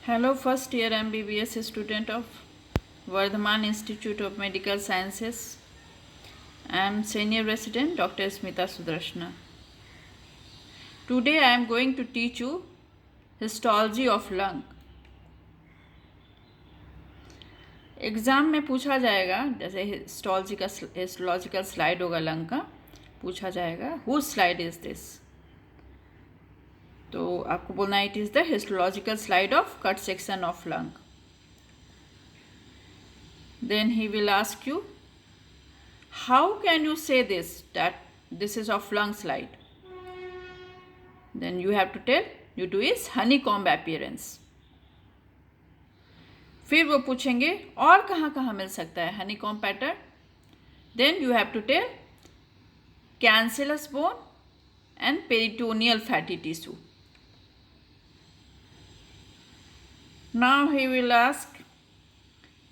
Hello, first year MBBS student of Vardhaman Institute of Medical Sciences. I am senior resident Dr. Smita Sudarshana. Today I am going to teach you histology of lung. Exam में पूछा जाएगा, जैसे histological slide होगा lung का, पूछा जाएगा whose slide is this, तो आपको बोलना it is the histological slide of cut section of lung. Then he will ask you, how can you say this, that this is of lung slide? Then you have to tell due to its honeycomb appearance. फिर वो पूछेंगे और कहाँ कहाँ मिल सकता है honeycomb pattern. Then you have to tell cancellous bone and peritoneal fatty tissue. Now he will ask,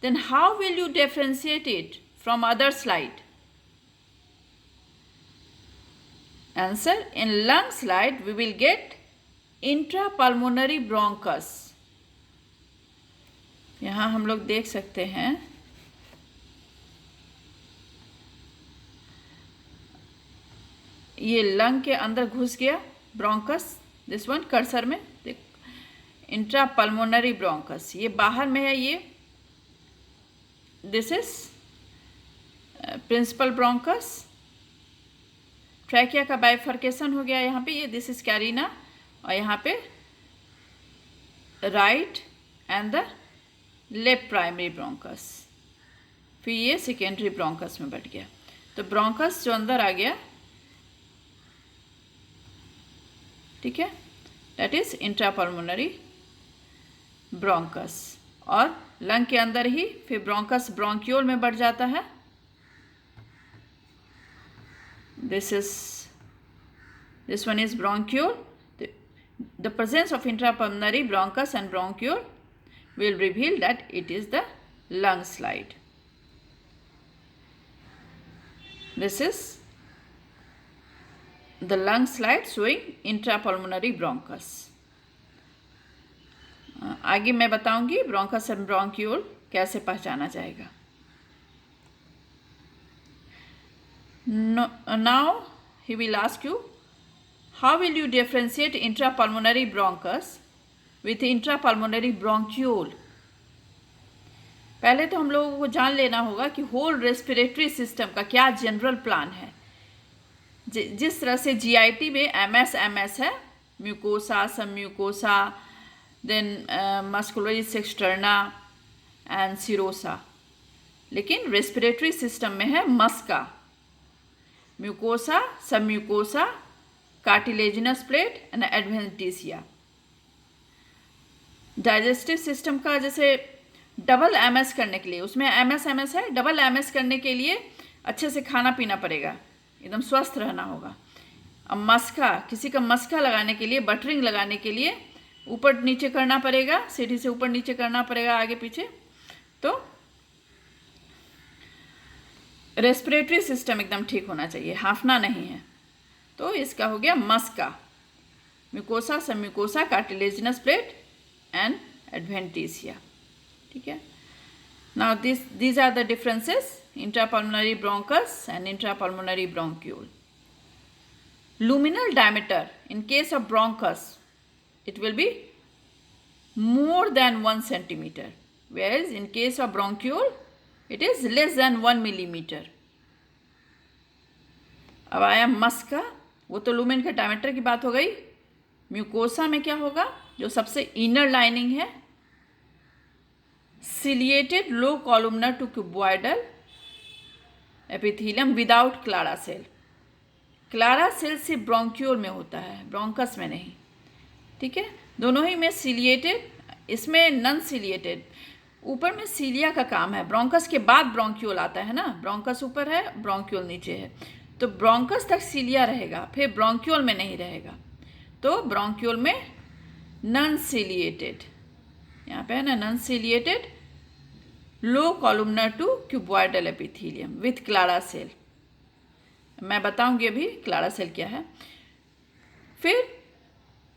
then how will you differentiate it from other slide? Answer, in lung slide we will get intrapulmonary bronchus. यहाँ हम लोग देख सकते हैं ये lung के अंदर घुस गया ब्रोंकस. दिस वन कर्सर में देख, इंट्रापल्मोनरी ब्रोंकस ये बाहर में है. ये this is principal bronchus. Trachea का बाइफर्केशन हो गया यहाँ पे. ये दिस इज कैरिना और यहाँ पे right and the left primary bronchus. फिर ये सेकेंडरी ब्रोंकस में बढ़ गया. तो ब्रोंकस जो अंदर आ गया, ठीक है, दैट इज इंट्रापल्मोनरी ब्रोंकस. और लंग के अंदर ही फिर ब्रोंकस ब्रोंक्यूल में बढ़ जाता है. this one is bronchiole. The presence of intrapulmonary bronchus and bronchiole will reveal that it is the lung slide. This is the lung slide showing intrapulmonary bronchus. आगे मैं बताऊंगी ब्रोंकस एंड ब्रोंक्यूल कैसे पहचाना जाएगा. Now he will ask you, how will you differentiate intrapulmonary bronchus with intrapulmonary bronchiole? पहले तो हम लोगों को जान लेना होगा कि होल रेस्पिरेटरी सिस्टम का क्या जनरल प्लान है. जिस तरह से जीआईटी में एमएस है, mucosa, submucosa, then muscularis externa and serosa. लेकिन रेस्पिरेटरी सिस्टम में है मस्का, mucosa, submucosa, cartilaginous plate and adventitia. Digestive system का जैसे डबल एमएस करने के लिए, उसमें एमएस है, डबल एमएस करने के लिए अच्छे से खाना पीना पड़ेगा, एकदम स्वस्थ रहना होगा. अब मस्का, किसी का मस्का लगाने के लिए, बटरिंग लगाने के लिए ऊपर नीचे करना पड़ेगा, सीढ़ी से ऊपर नीचे करना पड़ेगा, आगे पीछे. तो रेस्पिरेटरी सिस्टम एकदम ठीक होना चाहिए, हाफना नहीं है. तो इसका हो गया मस्का, mucosa, submucosa, cartilaginous plate and adventitia. ठीक है. Now these are the differences, intrapulmonary bronchus and intrapulmonary bronchiole. Luminal diameter in case of bronchus, it will be more than 1 centimeter, whereas in case of bronchiole it is less than 1 millimeter. अब आया मस्का, वो तो lumen के diameter की बात हो गई. Mucosa में क्या होगा, जो सबसे इनर लाइनिंग है, ciliated low columnar to cuboidal epithelium without Clara cell. Clara cell सिर्फ ब्रोंक्यूल में होता है, ब्रोंकस में नहीं. ठीक है, दोनों ही में सिलिएटेड, इसमें नॉन सिलिएटेड. ऊपर में सीलिया का काम है, ब्रोंकस के बाद ब्रोंक्यूल आता है ना. ब्रोंकस ऊपर है, ब्रोंक्यूल नीचे है, तो ब्रोंकस तक सीलिया रहेगा, फिर ब्रोंक्यूल में नहीं रहेगा. तो ब्रोंक्यूल में नॉन सिलिएटेड, यहाँ पे है ना, non ciliated low columnar to cuboidal epithelium with Clara cell. मैं बताऊंगी अभी क्लारा सेल क्या है. फिर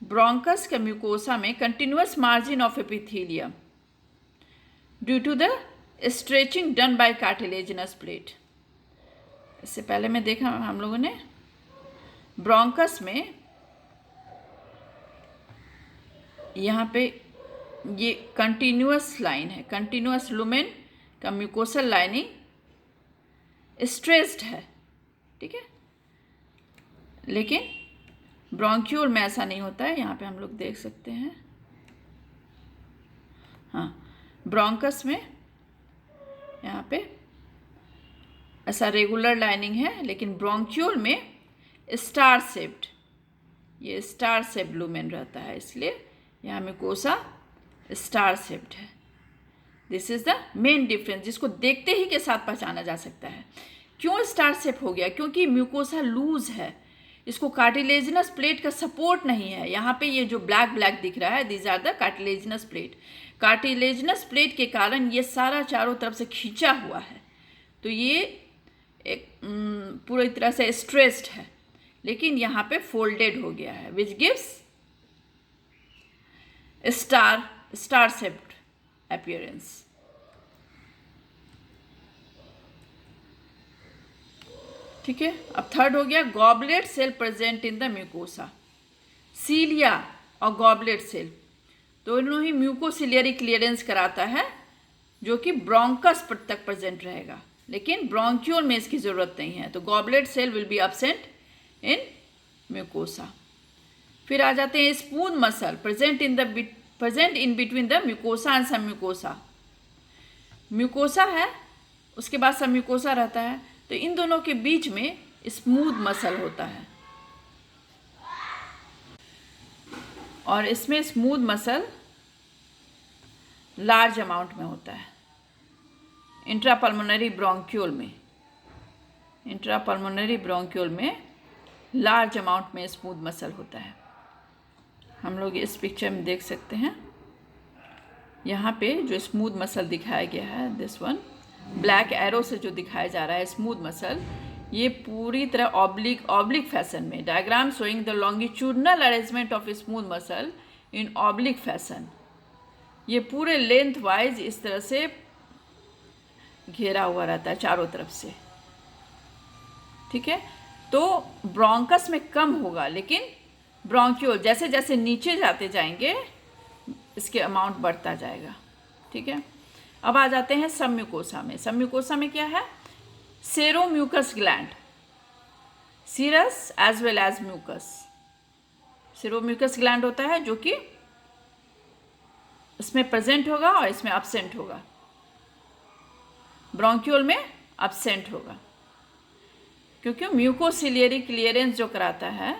ब्रोंकस के म्यूकोसा में continuous margin of epithelium due to the stretching done by cartilaginous plate. इससे पहले में देखा हम लोगों ने ब्रोंकस में यहाँ पे ये कंटिन्यूअस लाइन है, कंटिन्यूअस लुमेन का म्यूकोसल लाइनिंग स्ट्रेस्ड है, ठीक है। लेकिन ब्रोंक्यूल में ऐसा नहीं होता है। यहाँ पे हम लोग देख सकते हैं, हाँ, ब्रोंकस में यहाँ पे ऐसा रेगुलर लाइनिंग है, लेकिन ब्रोंक्यूल में स्टार शेप्ड, ये स्टार शेप्ड लुमेन रहता है, इसलिए यहाँ म्यूकोसा स्टार शेप्ड है। This is the main difference, जिसको देखते ही के साथ पहचाना जा सकता है। क्यों स्टार शेप हो गया? क्योंकि म्यूकोसा लूज है, इसको कार्टिलेजिनस प्लेट का सपोर्ट नहीं है। यहाँ पे ये जो ब्लैक ब्लैक दिख रहा है, these are the cartilaginous plate. Cartilaginous plate के कारण ये सारा चारों तरफ से खींचा हुआ है, तो ये एक पूरी तरह से स्ट्रेस्ड है, लेकिन यहाँ पे फोल्डेड हो गया है, which gives star shaped appearance. ठीक है, अब थर्ड हो गया goblet cell present in the mucosa. Cilia और गॉबलेट सेल दोनों ही म्यूकोसिलियरी क्लियरेंस कराता है, जो कि ब्रोंकस तक प्रेजेंट रहेगा, लेकिन ब्रोंक्यूल में इसकी ज़रूरत नहीं है। तो goblet cell will be absent in mucosa. फिर आ जाते हैं smooth muscle present in between the mucosa and submucosa. Mucosa है, उसके बाद सब म्यूकोसा रहता है, तो इन दोनों के बीच में स्मूथ मसल होता है, और इसमें स्मूथ मसल लार्ज अमाउंट में होता है। इंट्रापल्मोनरी ब्रोंक्यूल में लार्ज अमाउंट में स्मूथ मसल होता है। हम लोग इस पिक्चर में देख सकते हैं, यहाँ पे जो स्मूथ मसल दिखाया गया है, दिस वन ब्लैक एरो से जो दिखाया जा रहा है स्मूथ मसल, ये पूरी तरह ऑब्लिक फैशन में, diagram showing the longitudinal arrangement of smooth muscle in oblique fashion, ये पूरे लेंथ वाइज इस तरह से घेरा हुआ रहता है चारों तरफ से। ठीक है, तो ब्रोंकस में कम होगा, लेकिन ब्रोंक्यूल जैसे जैसे नीचे जाते जाएंगे इसके अमाउंट बढ़ता जाएगा। ठीक है, अब आ जाते हैं सब म्यूकोसा में। सब म्यूकोसा में क्या है? Seromucous gland, serous as well as mucous. Seromucous gland होता है जो कि इसमें प्रेजेंट होगा और इसमें एब्सेंट होगा। ब्रोंक्यूल में एब्सेंट होगा, क्योंकि म्यूकोसिलियरी क्लियरेंस जो कराता है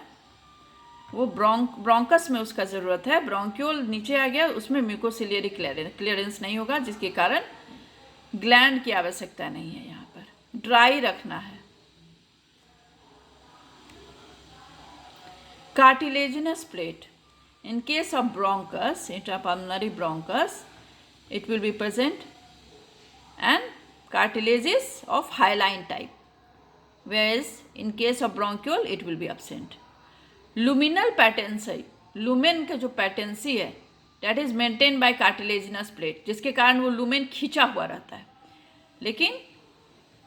वो ब्रोंकस में उसका ज़रूरत है। ब्रोंक्यूल नीचे आ गया, उसमें म्यूकोसिलियरी क्लियरेंस नहीं होगा, जिसके कारण ग्लैंड की आवश्यकता नहीं है। यहाँ पर ड्राई रखना है। Cartilaginous plate in case of bronchus, intrapulmonary bronchus, it will be present, and cartilage is of hyaline type, whereas in case of bronchiole it will be absent. Luminal patency, lumen का जो patency है, that is maintained by cartilaginous plate, जिसके कारण वो lumen खींचा हुआ रहता है। लेकिन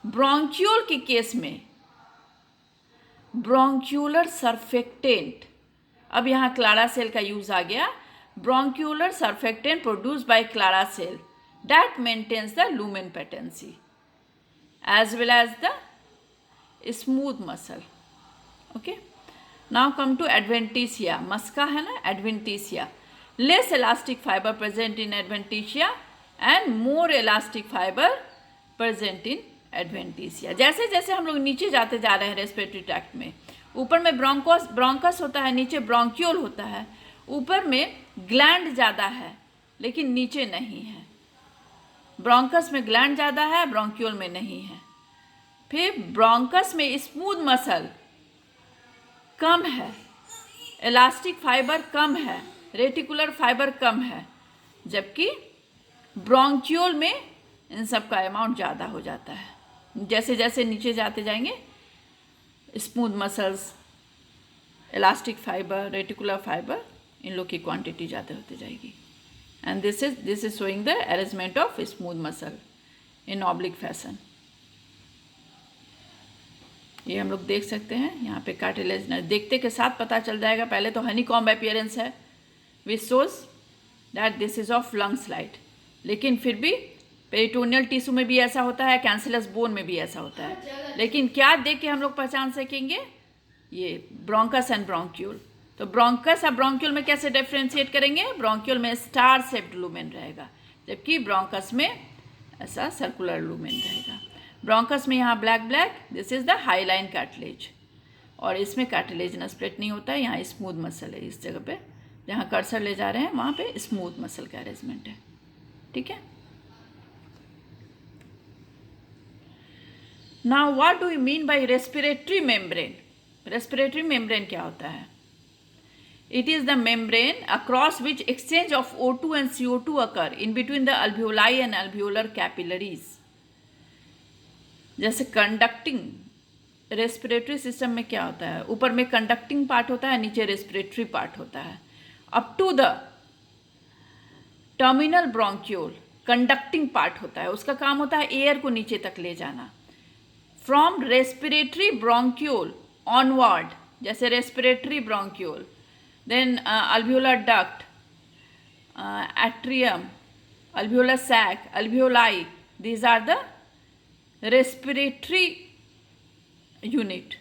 bronchiole के केस में bronchiolar surfactant, अब यहाँ क्लारा सेल का यूज आ गया। Bronchiolar surfactant produced by Clara cell that maintains the lumen patency as well as the smooth muscle. Okay, now come to adventitia. मस्का है ना, adventitia. Less elastic fiber present in adventitia and more elastic fiber present in adventitia. जैसे जैसे हम लोग नीचे जाते जा रहे हैं रेस्पिरेटरी ट्रैक्ट में, ऊपर में ब्रोंकस होता है, नीचे ब्रोंक्यूल होता है। ऊपर में ग्लैंड ज़्यादा है लेकिन नीचे नहीं है। ब्रोंकस में ग्लैंड ज़्यादा है, ब्रोंक्यूल में नहीं है। फिर ब्रोंकस में स्मूथ मसल कम है, इलास्टिक फाइबर कम है, रेटिकुलर फाइबर कम है, जबकि ब्रोंक्यूल में इन सब का अमाउंट ज़्यादा हो जाता है। जैसे जैसे नीचे जाते जाएंगे smooth muscles, elastic fibre, reticular fibre in लोग की क्वांटिटी ज़्यादा होती जाएगी। And this is showing the arrangement of smooth muscle in oblique fashion. ये हम लोग देख सकते हैं यहाँ पे कार्टिलेजिनस, देखते के साथ पता चल जाएगा। पहले तो हनीकॉम्ब अपीयरेंस है which shows that this is of lung slide, लेकिन फिर भी पेरिटोनियल टिश्यू में भी ऐसा होता है, कैंसिलस बोन में भी ऐसा होता है। लेकिन क्या देख के हम लोग पहचान सकेंगे? ये ब्रोंकस एंड ब्रोंक्यूल। तो ब्रोंकस और ब्रोंक्यूल में कैसे डिफ्रेंशिएट करेंगे? ब्रोंक्यूल में स्टार शेप्ड लूमेन रहेगा, जबकि ब्रोंकस में ऐसा सर्कुलर लूमेन रहेगा। ब्रोंकस में यहाँ black black, this is the highline cartilage, और इसमें कार्टिलेजिनस प्लेट नहीं होता है। यहाँ स्मूथ मसल है, इस जगह पे जहाँ कर्सर ले जा रहे हैं वहाँ पे स्मूथ मसल का अरेंजमेंट है। ठीक है। Now what do you mean by respiratory membrane? Respiratory membrane क्या होता है? It is the membrane across which exchange of O2 and CO2 occur in between the alveoli and alveolar capillaries. जैसे conducting, respiratory system में क्या होता है? ऊपर में कंडक्टिंग पार्ट होता है, नीचे रेस्पिरेटरी पार्ट होता है। Up to the terminal bronchiole conducting part होता है, उसका काम होता है एयर को नीचे तक ले जाना। फ्रॉम रेस्पिरेटरी ब्रोंक्यूल ऑनवर्ड, जैसे respiratory bronchiole, then alveolar duct, atrium, alveolar sac, alveoli, these are the respiratory unit.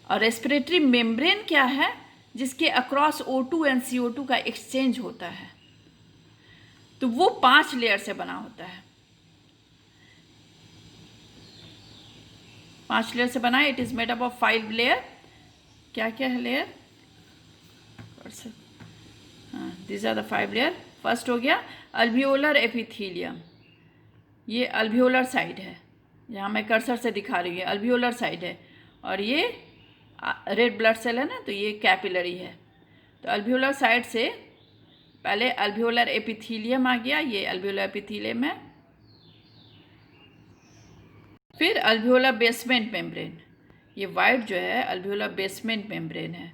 और रेस्पिरेटरी मेम्ब्रेन क्या है? जिसके अक्रॉस O2 एंड CO2 का एक्सचेंज होता है। तो वो 5 लेयर से बना होता है। 5 लेयर से बना है। It is made up of 5 layer. क्या क्या है layer? This are the 5 layer. First हो गया अल्वियोलर एपिथेलियम, ये अल्वियोलर साइड है, यहाँ मैं कर्सर से दिखा रही हूँ, अल्वियोलर साइड है। और ये रेड ब्लड सेल है ना, तो ये कैपिलरी है। तो अल्वियोलर साइड से पहले अल्वियोलर एपिथेलियम आ गया, ये अल्वियोलर एपिथेलियम है। फिर अल्वियोलर बेसमेंट मेम्ब्रेन, ये वाइट जो है अल्वियोलर बेसमेंट मेम्ब्रेन है।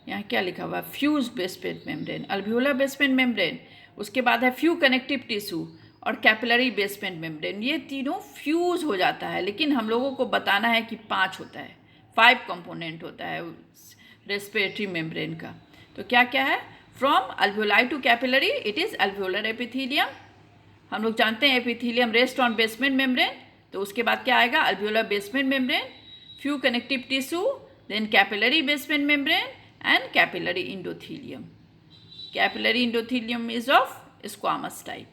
यहाँ क्या लिखा हुआ है? Fuse basement membrane, alveolar basement membrane. उसके बाद है फ्यू कनेक्टिव टिश्यू और कैपिलरी बेसमेंट मेम्ब्रेन। ये तीनों फ्यूज हो जाता है, लेकिन हम लोगों को बताना है कि 5 होता है, 5 कंपोनेंट होता है रेस्पिरेटरी मेम्ब्रेन का। तो क्या क्या है? From alveoli to capillary it is alveolar epithelium. हम लोग जानते हैं epithelium rest on basement membrane, तो उसके बाद क्या आएगा? Alveolar basement membrane, few connective tissue, then capillary basement membrane and capillary endothelium. Capillary endothelium is of squamous type.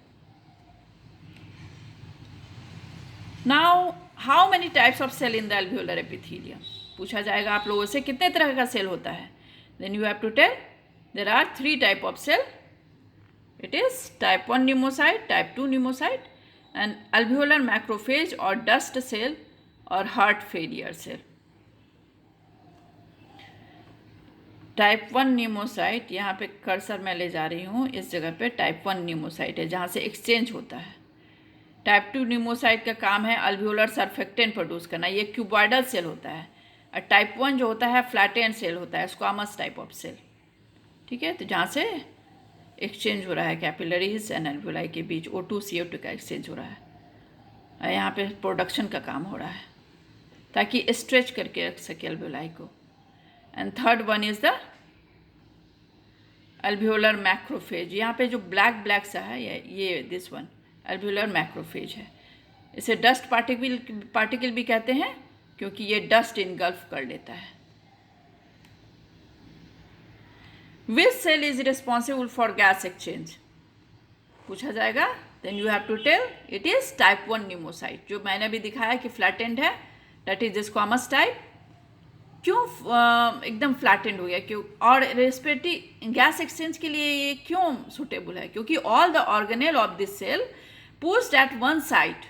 Now how many types of cell in the alveolar epithelium? पूछा जाएगा आप लोगों से कितने तरह का सेल होता है। Then you have to tell there are 3 type of cell. It is type 1 pneumocyte, type 2 pneumocyte and alveolar macrophage और डस्ट सेल और heart failure cell. Type 1 pneumocyte, यहाँ पे कर्सर मैं ले जा रही हूँ, इस जगह पे टाइप 1 न्यूमोसाइट है जहाँ से एक्सचेंज होता है। टाइप 2 न्यूमोसाइट का काम है अल्वियोलर सर्फेक्टेंट प्रोड्यूस करना, ये क्यूबॉइडल सेल होता है। और टाइप 1 जो होता है फ्लैटेंड सेल होता है, स्क्वामस टाइप ऑफ सेल। ठीक है, तो जहाँ से एक्सचेंज हो रहा है कैपिलरीज एंड अल्वियोलाई के बीच, O2 CO2 का एक्सचेंज हो रहा है, और यहाँ पे प्रोडक्शन का काम हो रहा है ताकि स्ट्रेच करके रख सके अल्वियोलाई को। And third one is the alveolar macrophage. यहाँ पे जो ब्लैक ब्लैक सा है ये दिस वन अल्वियोलर मैक्रोफेज है। इसे डस्ट पार्टिकल भी कहते हैं क्योंकि ये डस्ट इनगल्फ कर लेता है। Which cell is responsible for gas exchange? पूछा जाएगा। Then you have to tell it is type 1 pneumocyte, जो मैंने भी दिखाया कि फ्लैटेंड है, दैट इज स्क्वामस टाइप। क्यों एकदम फ्लैटेंड हो गया? क्यों? और रेस्पिरेटरी गैस एक्सचेंज के लिए ये क्यों सुटेबल है? क्योंकि all the organelle of this cell pushed at one side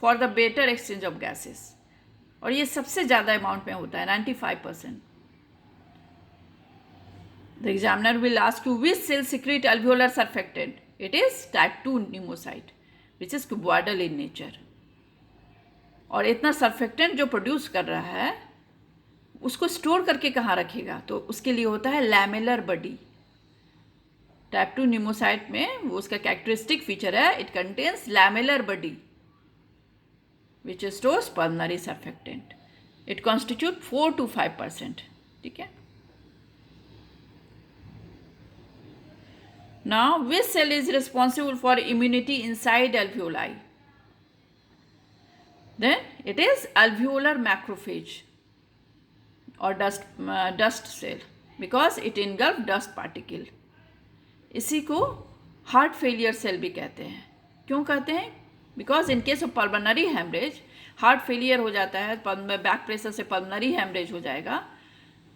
for the better exchange of gases, और ये सबसे ज़्यादा अमाउंट में होता है 95%. The examiner will ask you which cell secrete alveolar surfactant. It is type 2 pneumocyte which is cuboidal in nature. और इतना surfactant जो प्रोड्यूस कर रहा है उसको स्टोर करके कहाँ रखेगा? तो उसके लिए होता है लैमेलर बॉडी. टाइप 2 न्यूमोसाइट में वो उसका कैरेक्टरिस्टिक फीचर है, it contains lamellar body which stores pulmonary surfactant. It constitute 4 to 5%. ठीक है. Now, which cell is responsible for immunity inside alveoli? Then it is alveolar macrophage or dust cell because it engulf dust particle. इसी को heart failure cell भी कहते हैं. क्यों कहते हैं? Because in case of pulmonary haemorrhage, heart failure हो जाता है, बैक प्रेशर से पल्मोनरी हेमरेज हो जाएगा,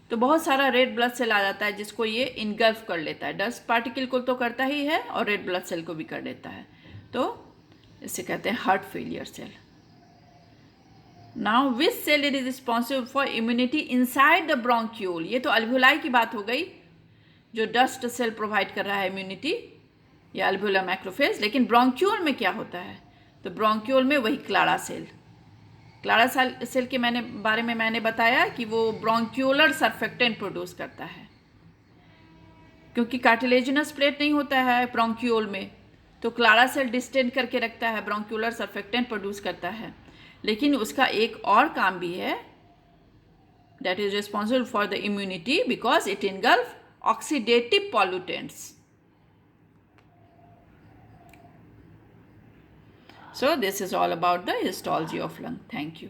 तो बहुत सारा रेड ब्लड सेल आ जाता है जिसको ये इनगल्फ कर लेता है. डस्ट पार्टिकल को तो करता ही है और रेड ब्लड सेल को भी कर लेता है, तो इसे कहते हैं heart failure cell. Now which cell it is responsible for immunity inside the bronchiole. ये तो अल्वेओलाई की बात हो गई, जो डस्ट सेल प्रोवाइड कर रहा है इम्यूनिटी, या अल्वेओलर मैक्रोफेज. लेकिन ब्रोंक्यूल में क्या होता है? तो ब्रोंक्यूल में वही क्लारा सेल. क्लारा सेल के बारे में मैंने बताया कि वो ब्रोंक्यूलर सर्फेक्टेंट प्रोड्यूस करता है. क्योंकि कार्टिलेजिनस प्लेट नहीं होता है ब्रोंक्यूल में, तो क्लारा सेल डिस्टेंड करके रखता है, ब्रोंक्यूलर सर्फेक्टेंट प्रोड्यूस करता है. लेकिन उसका एक और काम भी है, that is responsible for the immunity because it engulf oxidative pollutants. So this is all about the histology of lung. Thank you.